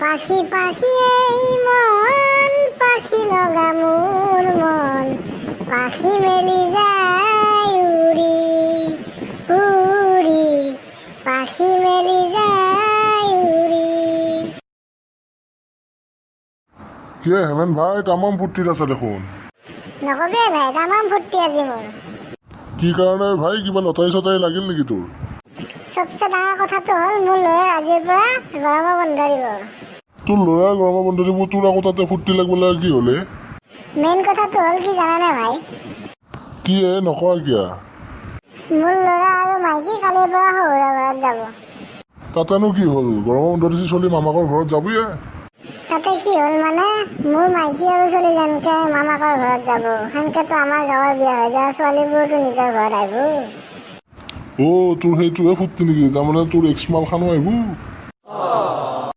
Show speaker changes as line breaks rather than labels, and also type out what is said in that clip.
পাখি পাখি এই মন পাখি লগা মোৰ মন পাখি মেলি যায় উৰি উৰি পাখি মেলি যায় উৰি।
কিয় হেমেন ভাই তামাম ফূৰ্তিত আছে দেখোন।
নকবি ভাই তামাম ফূৰ্তি আজি মোৰ।
কি কাৰণে ভাই, কিবা লটাৰী চটাৰী লাগিল নেকি তোৰ?
চবচে ডাঙৰ কথাটো হ'ল মোৰ ল'ৰাই আজিৰ পৰা গৰমৰ বন্ধ দিব।
তোৰ ল'ৰাই গৰমৰ বন্ধ দিব, তোৰ আকৌ তাতে ফূৰ্তি লাগিব লাগে কি হ'লে?
মেইন কথাটো হ'ল কি জানানে ভাই?
কি নকয় কিয়া?
মোৰ ল'ৰা আৰু মাইকী কালিৰ পৰা শহুৰৰ ঘৰত যাব।
তাতেনো কি হ'ল, গৰমৰ বন্ধ দিছি চলি মামাকৰ ঘৰত যাবয়ে।
তাতে কি হ'ল মানে মোৰ মাইকী আৰু ছোৱালী যেনকে মামাকৰ ঘৰত যাব, সেনকেতো আমাৰ গাঁৱৰ বিয়া হৈ যোৱা ছোৱালীবোৰতো নিজৰ ঘৰত আহিব।
তোৰ সেইটোহে ফূৰ্তি নেকি? তাৰমানে তোৰ এক্স মাল খানো আহিব।